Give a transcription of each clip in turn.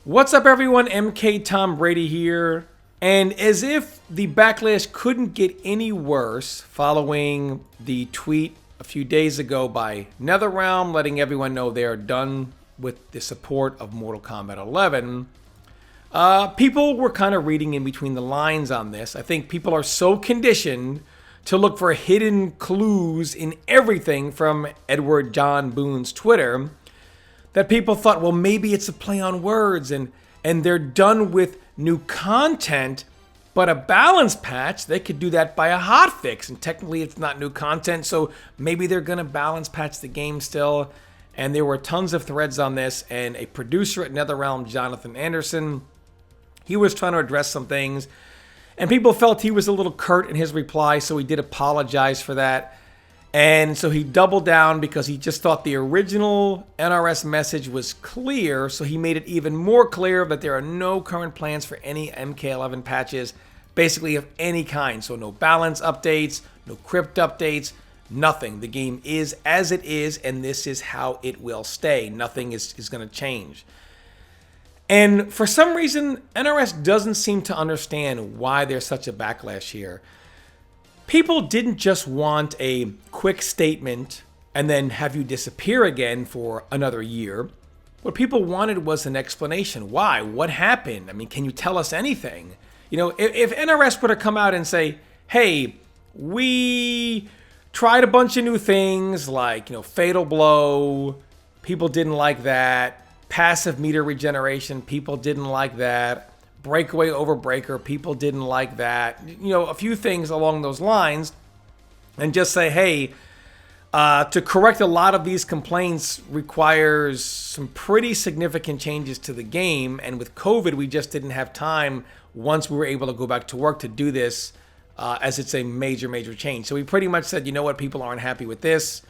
What's up, everyone? MK Tom Brady here. And as if the backlash couldn't get any worse following the tweet a few days ago by NetherRealm letting everyone know they are done with the support of Mortal Kombat 11, people were kind of reading in between the lines on this. I think people are so conditioned to look for hidden clues in everything from Edward John Boone's Twitter that people thought, well, maybe it's a play on words and they're done with new content, but a balance patch, they could do that by a hotfix, and technically it's not new content, so maybe they're going to balance patch the game still. And there were tons of threads on this, and a producer at NetherRealm, Jonathan Anderson, he was trying to address some things, and people felt he was a little curt in his reply, so he did apologize for that. And so he doubled down because he just thought the original NRS message was clear, so he made it even more clear that there are no current plans for any MK11 patches, basically of any kind. So no balance updates, no crypt updates, nothing. The game is as it is, and this is how it will stay. Nothing is going to change. And for some reason, NRS doesn't seem to understand why there's such a backlash here. People didn't just want a quick statement and then have you disappear again for another year. What people wanted was an explanation. Why? What happened? I mean, can you tell us anything? You know, if NRS were to come out and say, hey, we tried a bunch of new things like, Fatal Blow, people didn't like that. Passive meter regeneration, people didn't like that. Breakaway over breaker, people didn't like that. A few things along those lines, and just say, hey, to correct a lot of these complaints requires some pretty significant changes to the game, and with COVID, we just didn't have time once we were able to go back to work to do this, as it's a major change. So we pretty much said, you know what, people aren't happy with this,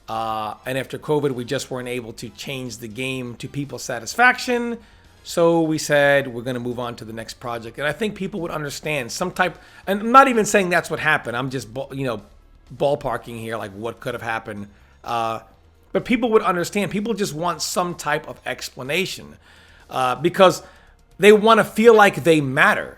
and after COVID, we just weren't able to change the game to people's satisfaction. So we said we're going to move on to the next project. And I think people would understand some type, and I'm not even saying that's what happened. I'm just, ballparking here, like what could have happened. But people would understand. People just want some type of explanation because they want to feel like they matter.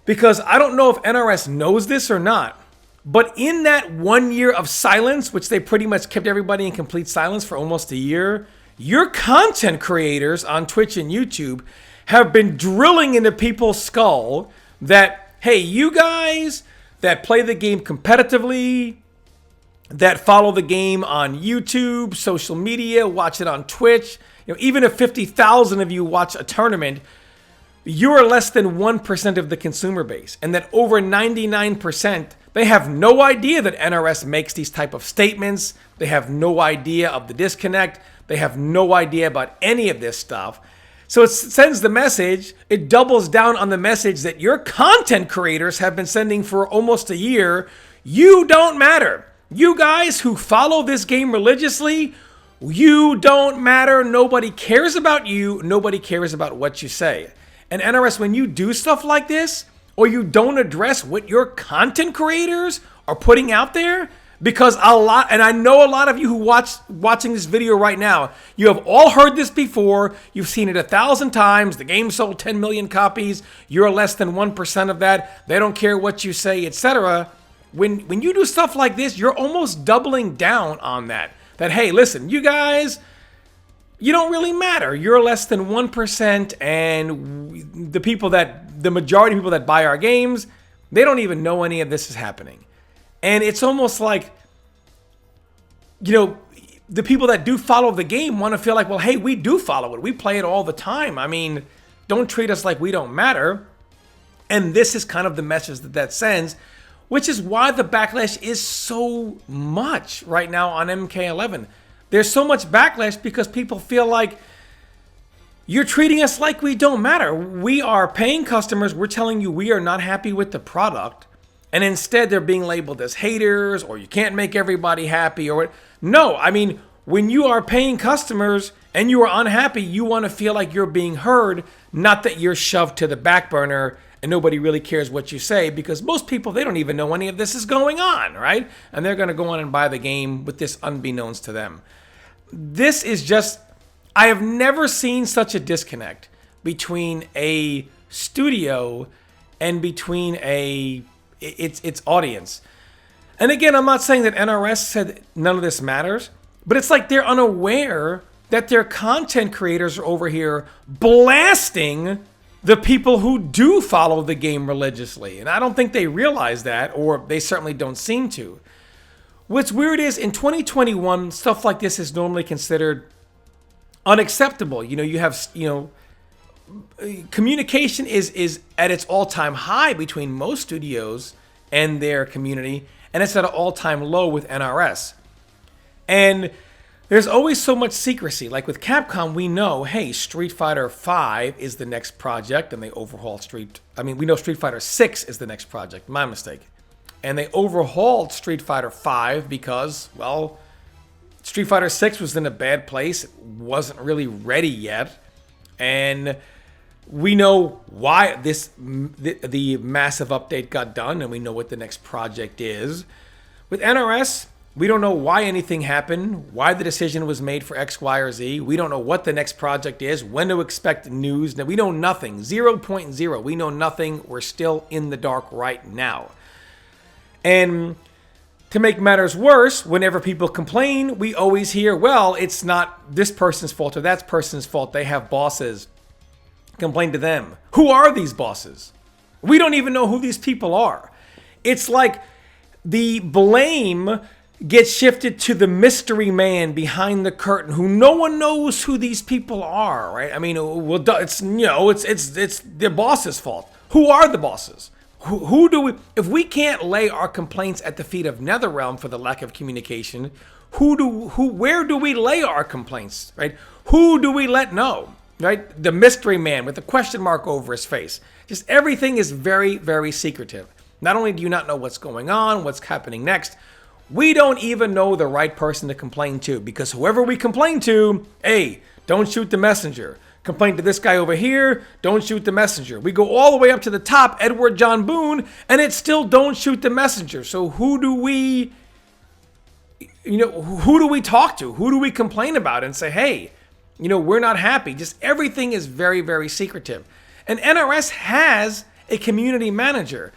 Because I don't know if NRS knows this or not, but in that 1 year of silence, which they pretty much kept everybody in complete silence for almost a year, your content creators on Twitch and YouTube have been drilling into people's skull that, hey, you guys that play the game competitively, that follow the game on YouTube, social media, watch it on Twitch, even if 50,000 of you watch a tournament, you're less than 1% of the consumer base. And that over 99%, they have no idea that NRS makes these type of statements. They have no idea of the disconnect. They have no idea about any of this stuff. So it sends the message, it doubles down on the message that your content creators have been sending for almost a year. You don't matter. You guys who follow this game religiously, you don't matter. Nobody cares about you. Nobody cares about what you say. And NRS, when you do stuff like this, or you don't address what your content creators are putting out there, because a lot, and I know a lot of you who watching this video right now, you have all heard this before. You've seen it 1,000 times. The game sold 10 million copies. You're less than 1% of that. They don't care what you say, etc. When you do stuff like this, you're almost doubling down on that. That, hey, listen, you guys, you don't really matter. You're less than 1%, and the majority of people that buy our games, they don't even know any of this is happening. And it's almost like, the people that do follow the game want to feel like, well, hey, we do follow it. We play it all the time. I mean, don't treat us like we don't matter. And this is kind of the message that sends, which is why the backlash is so much right now on MK11. There's so much backlash because people feel like you're treating us like we don't matter. We are paying customers. We're telling you we are not happy with the product. And instead, they're being labeled as haters, or you can't make everybody happy, or what. No, I mean, when you are paying customers and you are unhappy, you want to feel like you're being heard, not that you're shoved to the back burner and nobody really cares what you say, because most people, they don't even know any of this is going on, right? And they're going to go on and buy the game with this unbeknownst to them. This is just, I have never seen such a disconnect between a studio and between its audience. And again, I'm not saying that NRS said none of this matters, but it's like they're unaware that their content creators are over here blasting the people who do follow the game religiously. And I don't think they realize that, or they certainly don't seem to. What's weird is in 2021, stuff like this is normally considered unacceptable. You have, communication is at its all-time high between most studios and their community, and it's at an all-time low with NRS. And there's always so much secrecy. Like with Capcom, we know, hey, Street Fighter V is the next project, and they overhauled we know Street Fighter VI is the next project. My mistake. And they overhauled Street Fighter V because, well, Street Fighter VI was in a bad place. It wasn't really ready yet. And we know why the massive update got done, and we know what the next project is. With NRS, we don't know why anything happened, why the decision was made for X, Y, or Z. We don't know what the next project is, when to expect news. Now, we know nothing. 0.0. We know nothing. We're still in the dark right now. And to make matters worse, whenever people complain, we always hear, well, it's not this person's fault or that person's fault. They have bosses. Complain to them. Who are these bosses? We don't even know who these people are. It's like the blame gets shifted to the mystery man behind the curtain, who no one knows who these people are, right? I mean, well, it's their boss's fault. Who are the bosses? Who do we? If we can't lay our complaints at the feet of NetherRealm for the lack of communication, where do we lay our complaints, right? Who do we let know, right? The mystery man with a question mark over his face. Just everything is very, very secretive. Not only do you not know what's going on, what's happening next, we don't even know the right person to complain to, because whoever we complain to, hey, don't shoot the messenger. Complain to this guy over here, don't shoot the messenger. We go all the way up to the top, Edward John Boone, and it's still don't shoot the messenger. So who do we talk to? Who do we complain about and say, hey, we're not happy? Just everything is very, very secretive. And NRS has a community manager.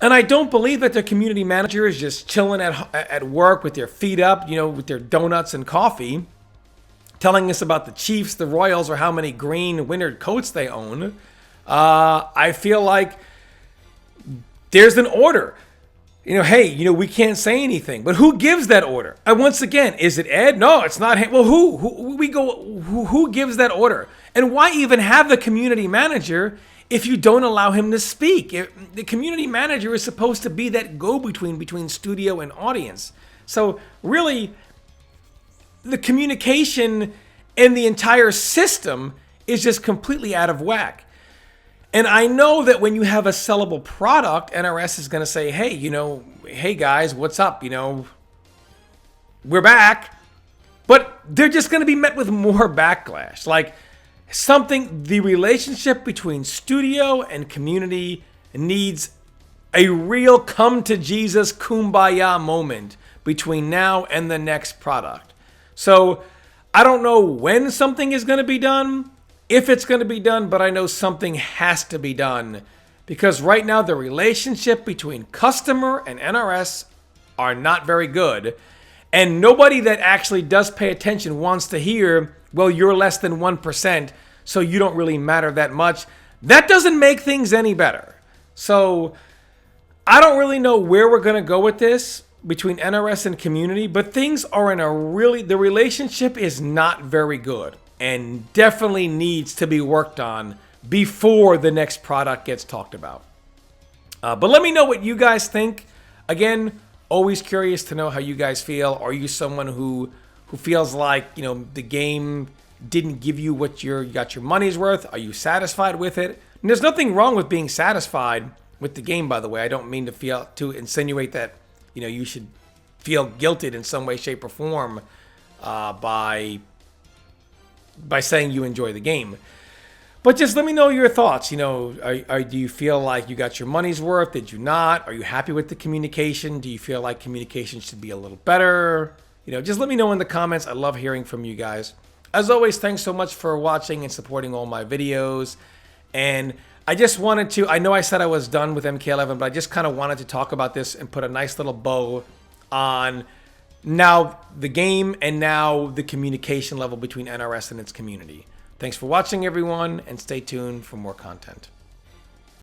And I don't believe that their community manager is just chilling at work with their feet up, with their donuts and coffee, telling us about the Chiefs, the Royals, or how many green wintered coats they own. I feel like there's an order. Hey, we can't say anything. But who gives that order? And once again, is it Ed? No, it's not him. Well, who gives that order? And why even have the community manager if you don't allow him to speak? The community manager is supposed to be that go-between between studio and audience. So really, the communication in the entire system is just completely out of whack. And I know that when you have a sellable product, NRS is going to say, hey, hey guys, what's up? We're back. But they're just going to be met with more backlash. Like the relationship between studio and community needs a real come to Jesus kumbaya moment between now and the next product. So I don't know when something is going to be done, if it's going to be done, but I know something has to be done, because right now the relationship between customer and NRS are not very good. And nobody that actually does pay attention wants to hear, well, you're less than 1%, so you don't really matter that much. That doesn't make things any better. So I don't really know where we're going to go with this between NRS and community, but things are the relationship is not very good and definitely needs to be worked on before the next product gets talked about. But let me know what you guys think. Again, always curious to know how you guys feel. Are you someone who feels like, the game didn't give you what you got your money's worth? Are you satisfied with it? And there's nothing wrong with being satisfied with the game, by the way. I don't mean to insinuate that you should feel guilted in some way, shape, or form by saying you enjoy the game. But just let me know your thoughts. Do you feel like you got your money's worth? Did you not? Are you happy with the communication? Do you feel like communication should be a little better? Just let me know in the comments. I love hearing from you guys. As always, thanks so much for watching and supporting all my videos. And I just wanted to, I know I said I was done with MK11, but I just kind of wanted to talk about this and put a nice little bow on now the game and now the communication level between NRS and its community. Thanks for watching, everyone, and stay tuned for more content.